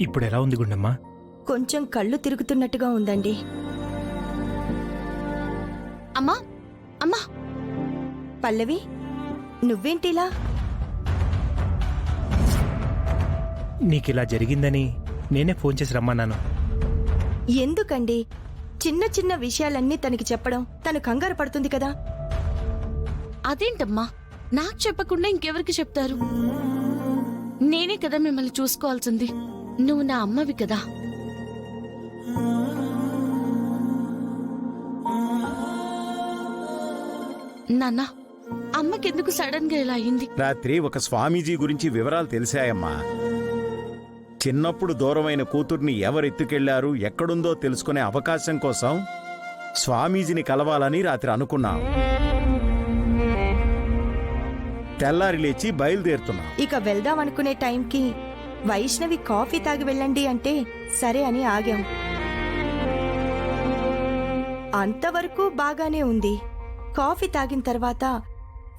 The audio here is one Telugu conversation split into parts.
ఇప్పుడెలా ఉంది గుండమ్మా? కొంచెం కళ్ళు తిరుగుతున్నట్టుగా ఉందండి. అమ్మా అమ్మా పల్లవి, నువ్వేంటిలా? నీకిలా జరిగిందని నేనే ఫోన్ చేసి రమ్మన్నాను. ఎందుకండి చిన్న చిన్న విషయాలన్నీ తనకి చెప్పడం? తను కంగారు పడుతుంది కదా. అదేంటమ్మా, నాకు చెప్పకుండా ఇంకెవరికి చెప్తారు? నేనే కదా మిమ్మల్ని చూసుకోవాల్సింది. నువ్వు నా అమ్మవి కదా. నాన్న, అమ్మకెందుకు సడన్ గా ఇలా అయింది? రాత్రి ఒక స్వామీజీ గురించి వివరాలు తెలిసాయమ్మా. చిన్నప్పుడు దూరమైన కూతుర్ని ఎవరెత్తుకెళ్లారు, ఎక్కడుందో తెలుసుకునే అవకాశం కోసం స్వామీజీని కలవాలని రాత్రి అనుకున్నాం. తెల్లారి లేచి బయలుదేరుతున్నాం. ఇక వెళ్దాం అనుకునే టైంకి వైష్ణవి కాఫీ తాగి వెళ్ళండి అంటే సరే అని ఆగాం. అంతవరకు బాగానే ఉంది. కాఫీ తాగిన తర్వాత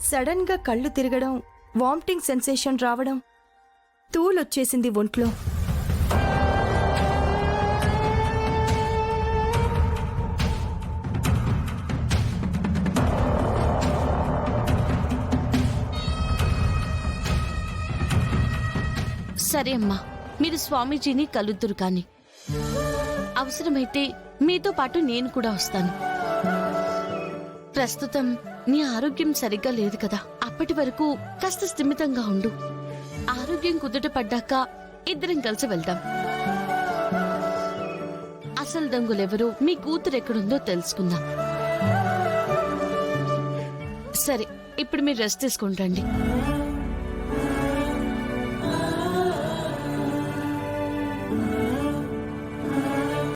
సడన్ గా కళ్ళు తిరగడం, వామిటింగ్ సెన్సేషన్ రావడం, తూలొచ్చేసింది ఒంట్లో. సరే అమ్మా, మీరు స్వామీజీని కలుద్దురు కాని. అవసరమైతే మీతో పాటు నేను కూడా వస్తాను. ప్రస్తుతం నీ ఆరోగ్యం సరిగ్గా లేదు కదా. అప్పటి వరకు కాస్త స్థిమితంగా ఉండు. ఆరోగ్యం కుదుట పడ్డాక ఇద్దరం కలిసి వెళ్దాం. అసలు దొంగలెవరో, మీ కూతురు ఎక్కడుందో తెలుసుకుందాం. సరే, ఇప్పుడు మీరు రెస్ట్ తీసుకుంటండి.